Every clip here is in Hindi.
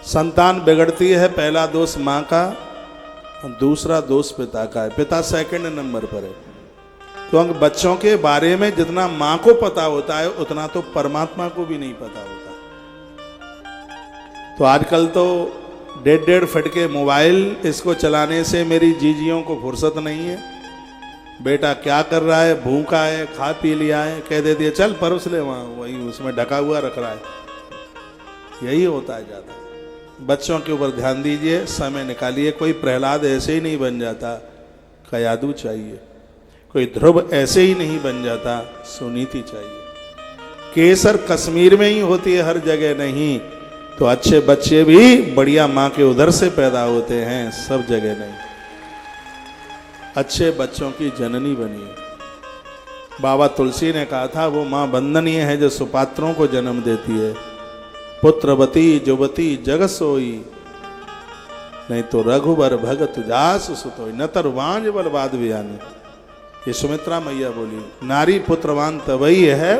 संतान बिगड़ती है, पहला दोष माँ का, दूसरा दोष पिता का है। पिता सेकंड नंबर पर है, क्योंकि बच्चों के बारे में जितना माँ को पता होता है उतना तो परमात्मा को भी नहीं पता होता। तो आजकल तो 1.5 फुट के मोबाइल, इसको चलाने से मेरी जीजियों को फुर्सत नहीं है। बेटा क्या कर रहा है, भूखा है, खा पी लिया है, कह देती है चल परोस ले, वहाँ वही उसमें ढका हुआ रख रहा है। यही होता है ज़्यादा। बच्चों के ऊपर ध्यान दीजिए, समय निकालिए। कोई प्रहलाद ऐसे ही नहीं बन जाता, कयादू चाहिए। कोई ध्रुव ऐसे ही नहीं बन जाता, सुनीति चाहिए। केसर कश्मीर में ही होती है, हर जगह नहीं। तो अच्छे बच्चे भी बढ़िया माँ के उधर से पैदा होते हैं, सब जगह नहीं। अच्छे बच्चों की जननी बनिए। बाबा तुलसी ने कहा था वो माँ वंदनीय है जो सुपात्रों को जन्म देती है। पुत्रवती जुवती जग सोई, नहीं तो रघुबर भगत जास सुतोई, न तरवांज बलवाद बियानी। ये सुमित्रा मैया बोली। नारी पुत्रवान तबही है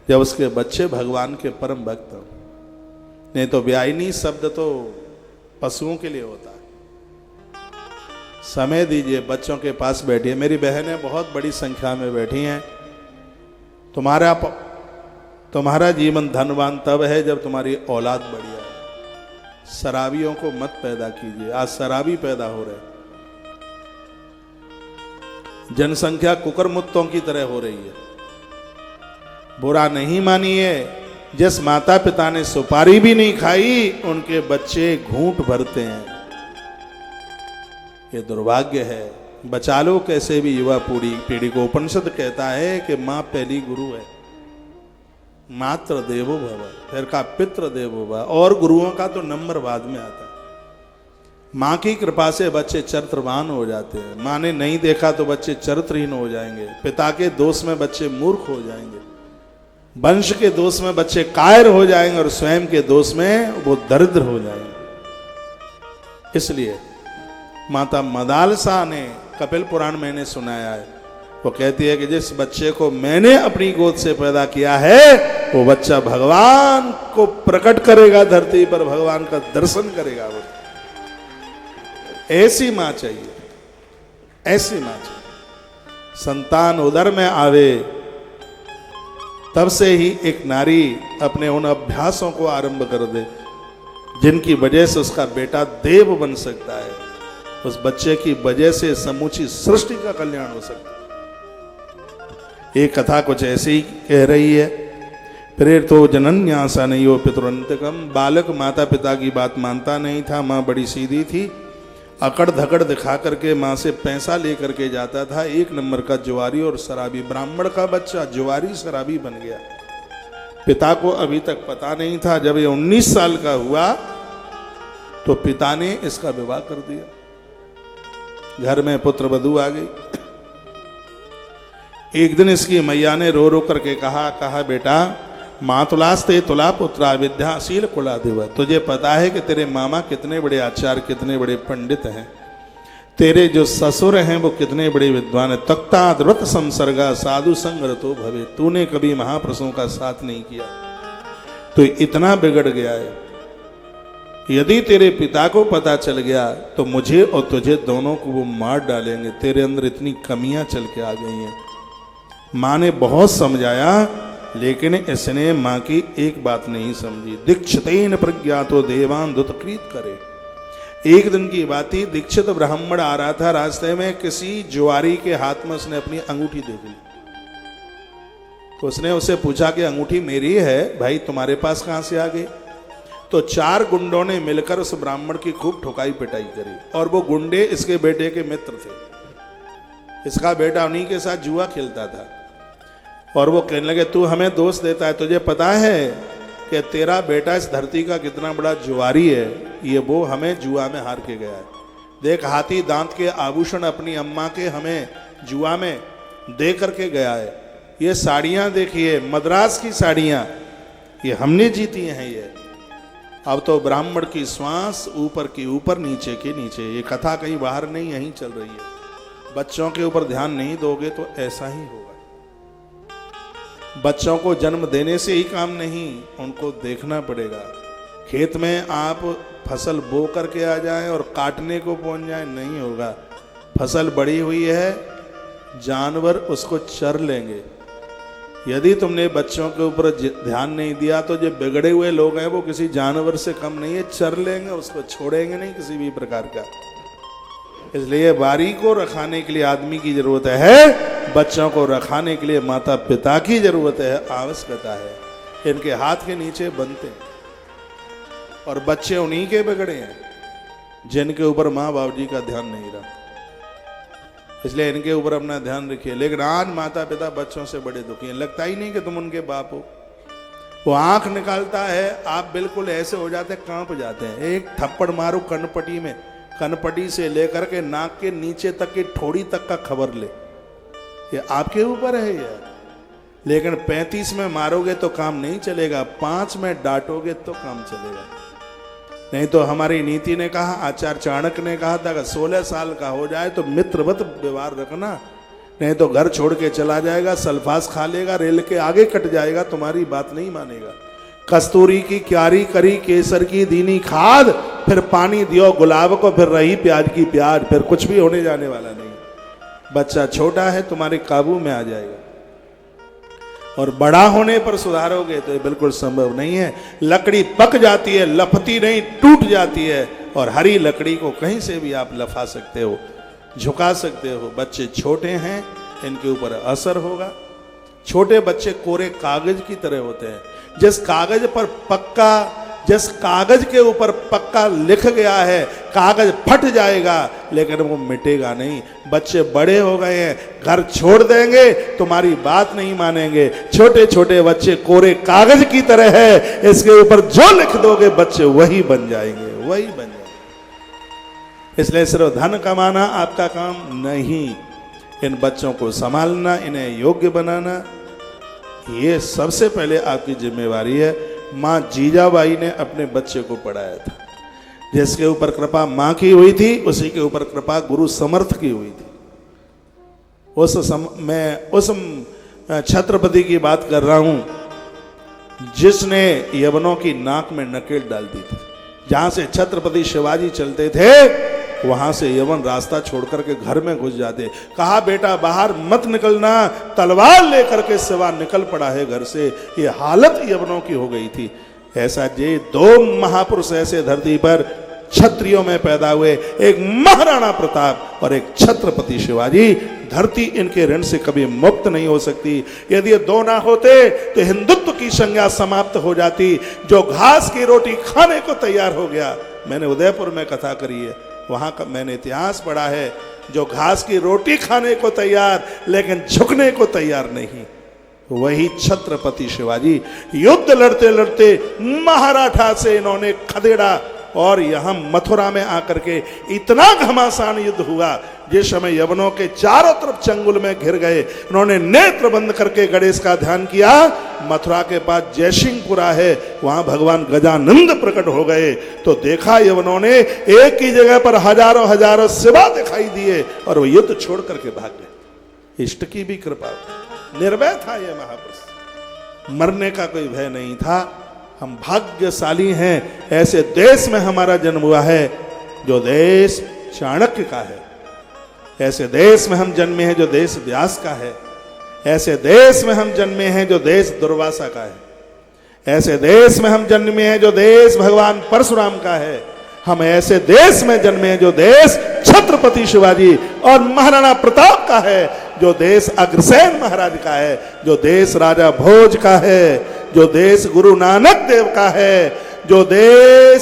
जब उसके बच्चे भगवान के परम भक्त हों। नहीं तो व्यायनी शब्द तो पशुओं के लिए होता है। समय दीजिए, बच्चों के पास बैठिए। मेरी बहनें बहुत बड़ी संख्या में बैठी हैं। तुम्हारा जीवन धनवान तब है जब तुम्हारी औलाद बढ़िया है। शराबियों को मत पैदा कीजिए। आज शराबी पैदा हो रहे, जनसंख्या कुकरमुत्तों की तरह हो रही है। बुरा नहीं मानिए, जिस माता पिता ने सुपारी भी नहीं खाई उनके बच्चे घूंट भरते हैं। ये दुर्भाग्य है। बचा लो कैसे भी युवा पीढ़ी को। उपनिषद कहता है कि माँ पहली गुरु है। मात्र देवो भव, फिर का पितृ देवो भव, और गुरुओं का तो नंबर बाद में आता है। माँ की कृपा से बच्चे चरित्रवान हो जाते हैं। माँ ने नहीं देखा तो बच्चे चरित्रहीन हो जाएंगे। पिता के दोष में बच्चे मूर्ख हो जाएंगे। वंश के दोष में बच्चे कायर हो जाएंगे और स्वयं के दोष में वो दरिद्र हो जाएंगे। इसलिए माता मदालसा ने कपिल पुराण मैंने सुनाया है, वो कहती है कि जिस बच्चे को मैंने अपनी गोद से पैदा किया है वो बच्चा भगवान को प्रकट करेगा धरती पर, भगवान का दर्शन करेगा। वो ऐसी मां चाहिए, ऐसी मां चाहिए। संतान उदर में आवे तब से ही एक नारी अपने उन अभ्यासों को आरंभ कर दे जिनकी वजह से उसका बेटा देव बन सकता है। उस बच्चे की वजह से समूची सृष्टि का कल्याण हो सकता है। एक कथा कुछ ऐसी ही कह रही है। प्रेरतो जनन्यासा नहीं हो पितुरंतकम। बालक माता पिता की बात मानता नहीं था। माँ बड़ी सीधी थी, अकड़ धकड़ दिखा करके माँ से पैसा लेकर के जाता था। एक नंबर का जुआरी और शराबी, ब्राह्मण का बच्चा जुआरी शराबी बन गया। पिता को अभी तक पता नहीं था। जब ये 19 साल का हुआ तो पिता ने इसका विवाह कर दिया। घर में पुत्र वधू आ गई। एक दिन इसकी मैया ने रो रो करके कहा बेटा मातुलास्ते तुला पुत्रा विद्याशील कुलाधिव। तुझे पता है कि तेरे मामा कितने बड़े आचार्य, कितने बड़े पंडित हैं। तेरे जो ससुर हैं वो कितने बड़े विद्वान है। तख्ता व्रत संसर्गा साधु संगरतो भवे। तूने कभी महापुरुषों का साथ नहीं किया तो इतना बिगड़ गया है। यदि तेरे पिता को पता चल गया तो मुझे और तुझे दोनों को वो मार डालेंगे। तेरे अंदर इतनी कमियां चल के आ गई हैं। माँ ने बहुत समझाया लेकिन इसने माँ की एक बात नहीं समझी। दीक्षितेन प्रज्ञातो देवान दुतकृत करे। एक दिन की बात थी, दीक्षित ब्राह्मण आ रहा था, रास्ते में किसी जुआरी के हाथ में उसने अपनी अंगूठी देख ली। तो उसने उससे पूछा कि अंगूठी मेरी है भाई, तुम्हारे पास कहां से आ गई? तो 4 गुंडों ने मिलकर उस ब्राह्मण की खूब ठुकाई पिटाई करी। और वो गुंडे इसके बेटे के मित्र थे। इसका बेटा उन्हीं के साथ जुआ खेलता था। और वो कहने लगे तू हमें दोष देता है, तुझे पता है कि तेरा बेटा इस धरती का कितना बड़ा जुआरी है। ये वो हमें जुआ में हार के गया है। देख हाथी दांत के आभूषण अपनी अम्मा के हमें जुआ में दे करके गया है। ये साड़ियाँ देखिए, मद्रास की साड़ियाँ, ये हमने जीती हैं। ये अब तो ब्राह्मण की श्वास ऊपर की ऊपर, नीचे के नीचे। ये कथा कहीं बाहर नहीं, यहीं चल रही है। बच्चों के ऊपर ध्यान नहीं दोगे तो ऐसा ही होगा। बच्चों को जन्म देने से ही काम नहीं, उनको देखना पड़ेगा। खेत में आप फसल बो करके आ जाएं और काटने को पहुंच जाएं, नहीं होगा। फसल बड़ी हुई है, जानवर उसको चर लेंगे। यदि तुमने बच्चों के ऊपर ध्यान नहीं दिया तो जो बिगड़े हुए लोग हैं वो किसी जानवर से कम नहीं है, चर लेंगे, उसको छोड़ेंगे नहीं किसी भी प्रकार का। इसलिए बारी को रखाने के लिए आदमी की जरूरत है, बच्चों को रखाने के लिए माता पिता की जरूरत है, आवश्यकता है। इनके हाथ के नीचे बनते हैं और बच्चे उन्हीं के बिगड़े हैं जिनके ऊपर माँ बाप जी का ध्यान नहीं रहा। इसलिए इनके ऊपर अपना ध्यान रखिए। लेकिन आज माता पिता बच्चों से बड़े दुखी हैं, लगता ही नहीं कि तुम उनके बाप हो। वो आंख निकालता है, आप बिल्कुल ऐसे हो जाते, कांप जाते हैं। एक थप्पड़ मारो कनपटी में, कनपटी से लेकर के नाक के नीचे तक की ठोड़ी तक का खबर ले, ये आपके ऊपर है यार। लेकिन 35 में मारोगे तो काम नहीं चलेगा, 5 में डांटोगे तो काम चलेगा। नहीं तो हमारी नीति ने कहा, आचार्य चाणक्य ने कहा था, अगर 16 साल का हो जाए तो मित्रवत व्यवहार रखना, नहीं तो घर छोड़ के चला जाएगा, सल्फास खा लेगा, रेल के आगे कट जाएगा, तुम्हारी बात नहीं मानेगा। कस्तूरी की क्यारी करी केसर की दीनी खाद, फिर पानी दियो गुलाब को, फिर रही प्याज की प्याज, फिर कुछ भी होने जाने वाला नहीं। बच्चा छोटा है, तुम्हारे काबू में आ जाएगा। और बड़ा होने पर सुधारोगे तो ये बिल्कुल संभव नहीं है। लकड़ी पक जाती है, लपती नहीं, टूट जाती है। और हरी लकड़ी को कहीं से भी आप लफा सकते हो, झुका सकते हो। बच्चे छोटे हैं, इनके ऊपर असर होगा। छोटे बच्चे कोरे कागज की तरह होते हैं। जिस कागज पर पक्का, जिस कागज के ऊपर पक्का लिख गया है, कागज फट जाएगा लेकिन वो मिटेगा नहीं। बच्चे बड़े हो गए हैं, घर छोड़ देंगे, तुम्हारी बात नहीं मानेंगे। छोटे छोटे बच्चे कोरे कागज की तरह है, इसके ऊपर जो लिख दोगे बच्चे वही बन जाएंगे, वही बन जाएंगे। इसलिए सिर्फ धन कमाना आपका काम नहीं, इन बच्चों को संभालना, इन्हें योग्य बनाना, ये सबसे पहले आपकी जिम्मेवारी है। माँ जीजाबाई ने अपने बच्चे को पढ़ाया था। जिसके ऊपर कृपा माँ की हुई थी, उसी के ऊपर कृपा गुरु समर्थ की हुई थी। मैं उस छत्रपति की बात कर रहा हूं जिसने यवनों की नाक में नकेल डाल दी थी। जहां से छत्रपति शिवाजी चलते थे, वहां से यवन रास्ता छोड़कर के घर में घुस जाते। कहा, बेटा बाहर मत निकलना, तलवार लेकर के शिवा निकल पड़ा है घर से। ये हालत यवनों की हो गई थी। ऐसा जे 2 महापुरुष ऐसे धरती पर क्षत्रियों में पैदा हुए, एक महाराणा प्रताप और एक छत्रपति शिवाजी। धरती इनके ऋण से कभी मुक्त नहीं हो सकती। यदि ये 2 ना होते तो हिंदुत्व की संज्ञा समाप्त हो जाती। जो घास की रोटी खाने को तैयार हो गया, मैंने उदयपुर में कथा करी है, वहां का मैंने इतिहास पढ़ा है। जो घास की रोटी खाने को तैयार लेकिन झुकने को तैयार नहीं, वही छत्रपति शिवाजी। युद्ध लड़ते लड़ते महाराठा से इन्होंने खदेड़ा और यहां मथुरा में आकर के इतना घमासान युद्ध हुआ, जिस समय यवनों के चारों तरफ चंगुल में घिर गए। उन्होंने नेत्र बंद करके गणेश का ध्यान किया। मथुरा के पास जयसिंहपुरा है, वहां भगवान गजानंद प्रकट हो गए। तो देखा यवनों ने एक ही जगह पर हजारों हजारों शिवा दिखाई दिए और वो युद्ध छोड़ करके भाग गए। इष्ट की भी कृपा, निर्भय था ये महापुरुष, मरने का कोई भय नहीं था। हम भाग्यशाली हैं, ऐसे देश में हमारा जन्म हुआ है जो देश चाणक्य का है। ऐसे देश में हम जन्मे हैं जो देश व्यास का है। ऐसे देश में हम जन्मे हैं जो देश दुर्वासा का है। ऐसे देश में हम जन्मे हैं जो देश भगवान परशुराम का है। हम ऐसे देश में जन्मे हैं जो देश छत्रपति शिवाजी और महाराणा प्रताप का है, जो देश अग्रसेन महाराज का है, जो देश राजा भोज का है, जो देश गुरु नानक देव का है, जो देश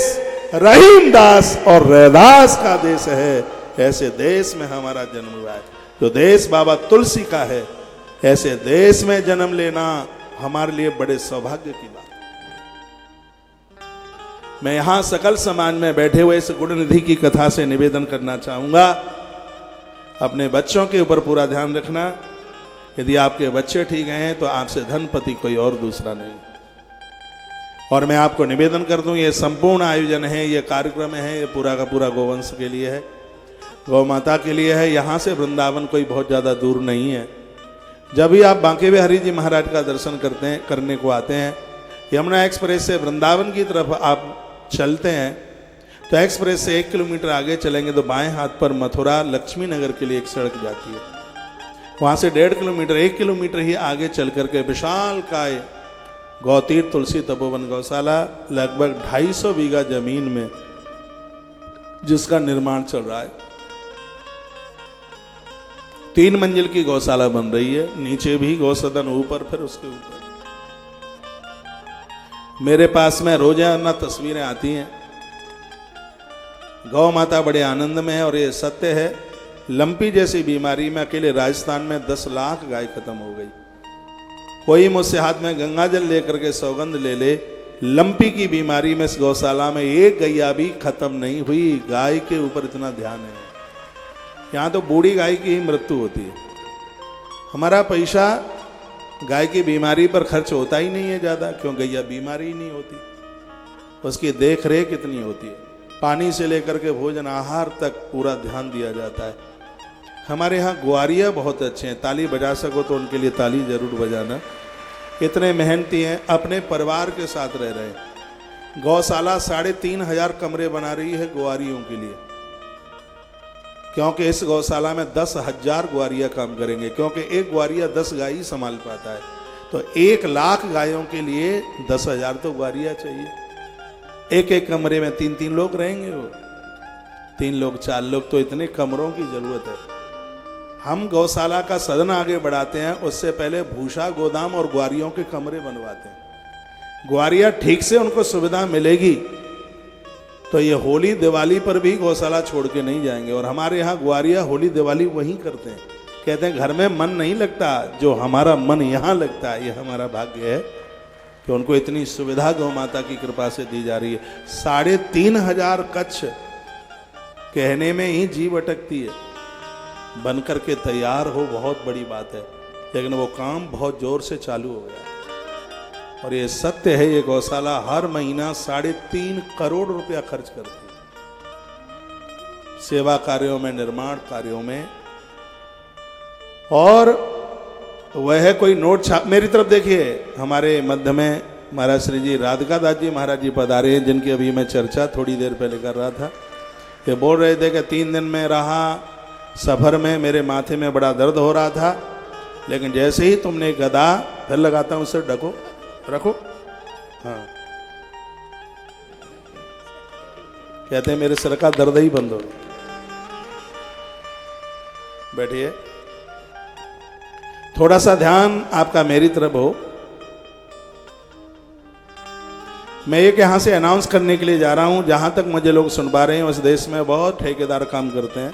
रहीम दास और रैदास का देश है। ऐसे देश में हमारा जन्म हुआ है। जो देश बाबा तुलसी का है, ऐसे देश में जन्म लेना हमारे लिए बड़े सौभाग्य की बात। मैं यहां सकल समाज में बैठे हुए इस गुणनिधि की कथा से निवेदन करना चाहूंगा, अपने बच्चों के ऊपर पूरा ध्यान रखना। यदि आपके बच्चे ठीक हैं तो आपसे धनपति कोई और दूसरा नहीं। और मैं आपको निवेदन कर दूं, ये संपूर्ण आयोजन है, ये कार्यक्रम है, ये पूरा का पूरा गोवंश के लिए है, गौ माता के लिए है। यहाँ से वृंदावन कोई बहुत ज़्यादा दूर नहीं है। जब भी आप बांके बिहारी जी महाराज का दर्शन करने को आते हैं, यमुना एक्सप्रेस से वृंदावन की तरफ आप चलते हैं तो एक्सप्रेस से 1 किलोमीटर आगे चलेंगे तो बाएं हाथ पर मथुरा लक्ष्मी नगर के लिए एक सड़क जाती है। वहाँ से 1.5 किलोमीटर 1 किलोमीटर ही आगे चल करके विशाल काय गौतीर्थ तुलसी तपोवन गौशाला लगभग 250 बीघा जमीन में जिसका निर्माण चल रहा है। 3 मंजिल की गौशाला बन रही है, नीचे भी गौसदन, ऊपर फिर उसके ऊपर। मेरे पास में रोजाना तस्वीरें आती हैं। गौ माता बड़े आनंद में है और ये सत्य है। लंपी जैसी बीमारी में अकेले राजस्थान में 10 लाख गाय खत्म हो गई। कोई मुझसे हाथ में गंगा जल लेकर के सौगंध ले ले, लंपी की बीमारी में इस गौशाला में एक गैया भी खत्म नहीं हुई। गाय के ऊपर इतना ध्यान है। यहाँ तो बूढ़ी गाय की ही मृत्यु होती है। हमारा पैसा गाय की बीमारी पर खर्च होता ही नहीं है ज़्यादा, क्यों? गैया बीमारी ही नहीं होती, उसकी देख रेख कितनी होती है। पानी से लेकर के भोजन आहार तक पूरा ध्यान दिया जाता है। हमारे यहाँ ग्वारिया बहुत अच्छे हैं, ताली बजा सको तो उनके लिए ताली जरूर बजाना। इतने मेहनती हैं, अपने परिवार के साथ रह रहे हैं। गौशाला 3,500 कमरे बना रही है ग्वारियों के लिए, क्योंकि इस गौशाला में 10,000 ग्वारिया काम करेंगे, क्योंकि एक ग्वारिया 10 गाय ही संभाल पाता है। तो 1 लाख गायों के लिए 10,000 तो ग्वारिया चाहिए। एक कमरे में 3-3 लोग रहेंगे, वो 3 लोग 4 लोग, तो इतने कमरों की जरूरत है। हम गौशाला का सदन आगे बढ़ाते हैं, उससे पहले भूसा गोदाम और ग्वारियों के कमरे बनवाते हैं। ग्वारिया ठीक से उनको सुविधा मिलेगी तो ये होली दिवाली पर भी गौशाला छोड़ के नहीं जाएंगे। और हमारे यहाँ ग्वारिया होली दिवाली वहीं करते हैं। कहते हैं घर में मन नहीं लगता, जो हमारा मन यहाँ लगता है। ये हमारा भाग्य है कि उनको इतनी सुविधा गौ माता की कृपा से दी जा रही है। 3,500 कच्छ कहने में ही जीव अटकती है। बनकर के तैयार हो बहुत बड़ी बात है, लेकिन वो काम बहुत जोर से चालू हो गया। और ये सत्य है, ये गौशाला हर महीना 3.5 करोड़ रुपया खर्च करती है सेवा कार्यों में, निर्माण कार्यों में। और वह कोई नोट छाप, मेरी तरफ देखिए, हमारे मध्य में महाराज श्री जी राधिका दास जी महाराज जी पधारे हैं, जिनकी अभी मैं चर्चा थोड़ी देर पहले कर रहा था। ये बोल रहे थे कि 3 दिन में रहा सफर में, मेरे माथे में बड़ा दर्द हो रहा था, लेकिन जैसे ही तुमने गदा, फिर लगाता हूं, उसे ढको रखो। हाँ, कहते हैं मेरे सिर का दर्द ही बंद हो। बैठिए, थोड़ा सा ध्यान आपका मेरी तरफ हो। मैं एक यहां से अनाउंस करने के लिए जा रहा हूं, जहां तक मुझे लोग सुन पा रहे हैं उस देश में बहुत ठेकेदार काम करते हैं।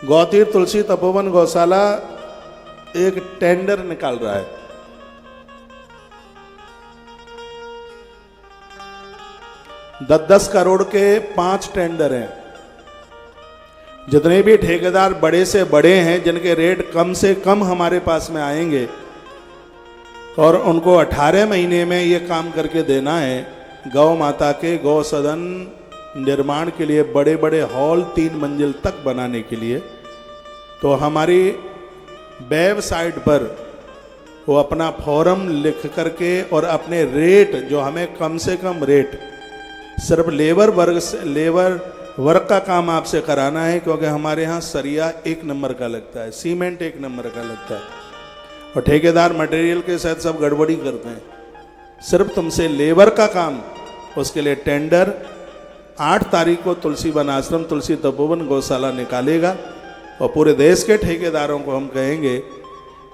गौतीर्थ तुलसी तपोवन गौशाला एक टेंडर निकाल रहा है। दस करोड़ के 5 टेंडर हैं। जितने भी ठेकेदार बड़े से बड़े हैं, जिनके रेट कम से कम हमारे पास में आएंगे और उनको 18 महीने में ये काम करके देना है, गौ माता के गौ सदन निर्माण के लिए, बड़े बड़े हॉल 3 मंजिल तक बनाने के लिए, तो हमारी वेबसाइट पर वो अपना फॉर्म लिख करके और अपने रेट, जो हमें कम से कम रेट, सिर्फ लेबर वर्ग का काम आपसे कराना है, क्योंकि हमारे यहाँ सरिया 1 नंबर का लगता है, सीमेंट 1 नंबर का लगता है, और ठेकेदार मटेरियल के साथ सब गड़बड़ी करते हैं। सिर्फ तुमसे लेबर का काम, उसके लिए टेंडर 8 तारीख को तुलसी वन आश्रम तुलसी तपोवन गौशाला निकालेगा। और पूरे देश के ठेकेदारों को हम कहेंगे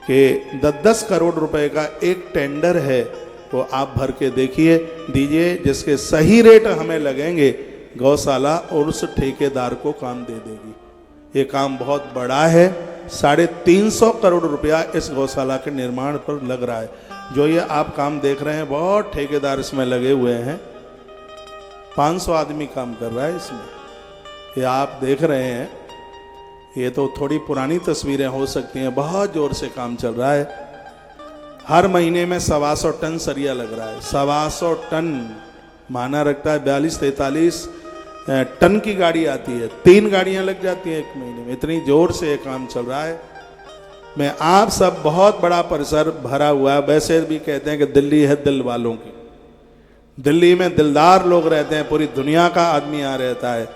कि 10 करोड़ रुपए का एक टेंडर है, वो आप भर के देखिए, दीजिए, जिसके सही रेट हमें लगेंगे, गौशाला और उस ठेकेदार को काम दे देगी। ये काम बहुत बड़ा है। 350 करोड़ रुपया इस गौशाला के निर्माण पर लग रहा है। जो ये आप काम देख रहे हैं, बहुत ठेकेदार इसमें लगे हुए हैं। 500 आदमी काम कर रहा है इसमें। ये आप देख रहे हैं, ये तो थोड़ी पुरानी तस्वीरें हो सकती हैं, बहुत जोर से काम चल रहा है। हर महीने में 125 टन सरिया लग रहा है। 125 टन माना रखता है, 42-43 टन की गाड़ी आती है। 3 गाड़ियां लग जाती हैं 1 महीने में, इतनी जोर से ये काम चल रहा है। मैं आप सब, बहुत बड़ा परिसर भरा हुआ है। वैसे भी कहते हैं कि दिल्ली है दिल वालों की। दिल्ली में दिलदार लोग रहते हैं, पूरी दुनिया का आदमी यहाँ रहता है।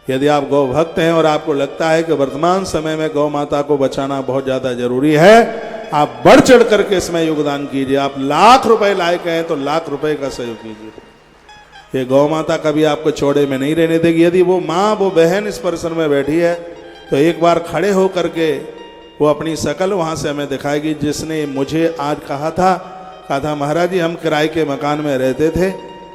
यदि आप गौ भक्त हैं और आपको लगता है कि वर्तमान समय में गौ माता को बचाना बहुत ज़्यादा जरूरी है, आप बढ़ चढ़ करके इसमें योगदान कीजिए। आप लाख रुपए लायक हैं तो लाख रुपए का सहयोग कीजिए। ये गौ माता कभी आपको चौड़े में नहीं रहने देगी। यदि वो माँ वो बहन इस परिसर में बैठी है तो एक बार खड़े हो करके वो अपनी शकल वहाँ से हमें दिखाएगी। जिसने मुझे आज कहा था महाराज जी हम किराए के मकान में रहते थे,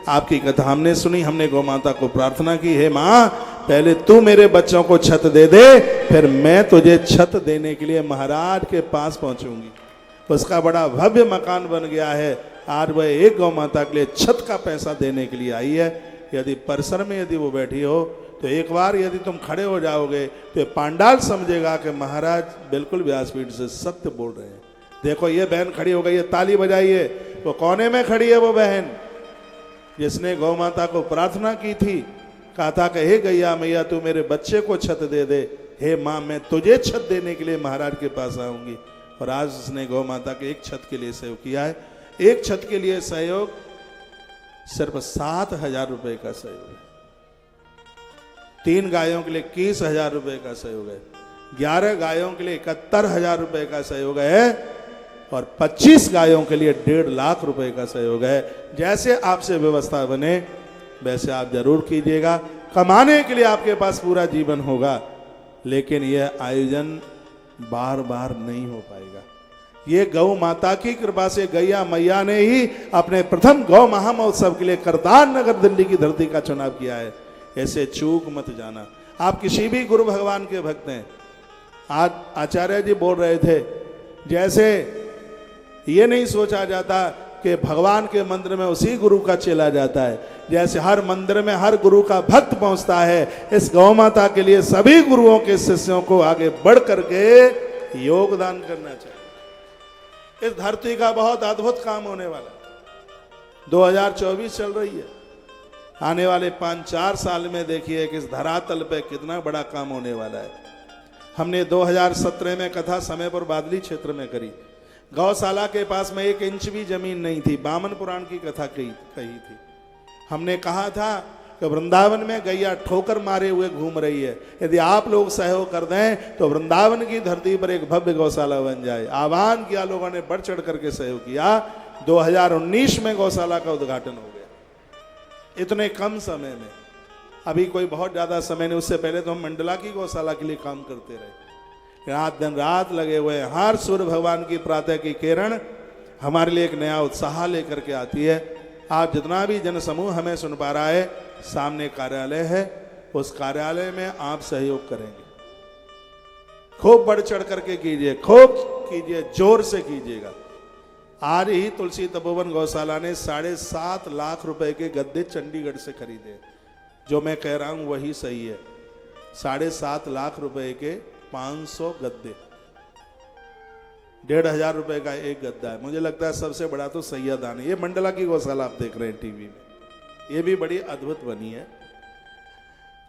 आपकी कथा हमने सुनी, हमने गौ माता को प्रार्थना की, हे माँ पहले तू मेरे बच्चों को छत दे दे, फिर मैं तुझे छत देने के लिए महाराज के पास पहुंचूंगी। उसका बड़ा भव्य मकान बन गया है। आज वह एक गौ माता के लिए छत का पैसा देने के लिए आई है। यदि परिसर में यदि वो बैठी हो तो एक बार यदि तुम खड़े हो जाओगे तो पांडाल समझेगा कि महाराज बिल्कुल व्यासपीठ से सत्य बोल रहे हैं। देखो ये बहन खड़ी हो गई है, ताली बजाइए। वो कोने में खड़ी है वो बहन जिसने गौ माता को प्रार्थना की थी, कहा था कि हे गैया मैया तू मेरे बच्चे को छत दे दे, हे माँ मैं तुझे छत देने के लिए महाराज के पास आऊंगी। और आज उसने गौ माता के एक छत के लिए सहयोग किया है। एक छत के लिए सहयोग सिर्फ 7,000 रुपए का सहयोग है। 3 गायों के लिए 21,000 रुपए का सहयोग है। 11 गायों के लिए 71,000 रुपए का सहयोग है। और 25 गायों के लिए 1.5 लाख रुपए का सहयोग है। जैसे आपसे व्यवस्था बने वैसे आप जरूर कीजिएगा। कमाने के लिए आपके पास पूरा जीवन होगा, लेकिन यह आयोजन बार बार नहीं हो पाएगा। ये गौ माता की कृपा से गैया मैया ने ही अपने प्रथम गौ महामहोत्सव के लिए करतार नगर दिल्ली की धरती का चुनाव किया है। ऐसे चूक मत जाना। आप किसी भी गुरु भगवान के भक्त हैं। आज आचार्य जी बोल रहे थे, जैसे ये नहीं सोचा जाता कि भगवान के मंदिर में उसी गुरु का चला जाता है, जैसे हर मंदिर में हर गुरु का भक्त पहुंचता है। इस गौ माता के लिए सभी गुरुओं के शिष्यों को आगे बढ़ करके योगदान करना चाहिए। इस धरती का बहुत अद्भुत काम होने वाला। 2024 चल रही है, आने वाले 5-4 साल में देखिए कि इस धरातल पे कितना बड़ा काम होने वाला है। हमने 2017 में कथा समय पर बादली क्षेत्र में करी। गौशाला के पास में 1 इंच भी जमीन नहीं थी। बामन पुराण की कथा कही थी। हमने कहा था कि वृंदावन में गैया ठोकर मारे हुए घूम रही है। यदि आप लोग सहयोग कर दें तो वृंदावन की धरती पर एक भव्य गौशाला बन जाए। आह्वान किया, लोगों ने बढ़ चढ़ करके सहयोग किया। 2019 में गौशाला का उद्घाटन हो गया, इतने कम समय में। अभी कोई बहुत ज्यादा समय नहीं, उससे पहले तो हम मंडला की गौशाला के लिए काम करते रहे। रात दिन रात लगे हुए हैं। हर सूर्य भगवान की प्रातः की किरण हमारे लिए एक नया उत्साह लेकर के आती है। आज जितना भी जन समूह हमें सुन पा रहा है, सामने कार्यालय है, उस कार्यालय में आप सहयोग करेंगे। खूब बढ़ चढ़ करके कीजिए, खूब कीजिए, जोर से कीजिएगा। आज ही तुलसी तपोवन गौशाला ने 7.5 लाख रुपए के गद्दे चंडीगढ़ से खरीदे। जो मैं कह रहा हूं वही सही है। 7.5 लाख रुपए के 500 गद्दे, 1,500 रुपए का एक गद्दा है। मुझे लगता है सबसे बड़ा तो सैयदान है। ये मंडला की गौशाला आप देख रहे हैं टीवी में, ये भी बड़ी अद्भुत बनी है।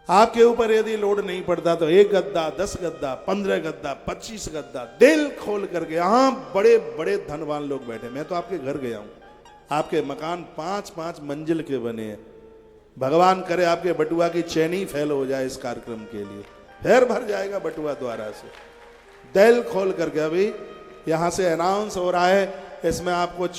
आपके ऊपर यदि लोड नहीं पड़ता तो 1 गद्दा, 10 गद्दा, 15 गद्दा, 25 गद्दा, दिल खोल करके। यहाँ बड़े बड़े धनवान लोग बैठे। मैं तो आपके घर गया हूं, आपके मकान 5-5 मंजिल के बने हैं। भगवान करे आपके बटुआ की चैन ही फेल हो जाए इस कार्यक्रम के लिए, फिर भर जाएगा बटुआ द्वारा से। दिल खोल करके। अभी यहां से अनाउंस हो रहा है, इसमें आपको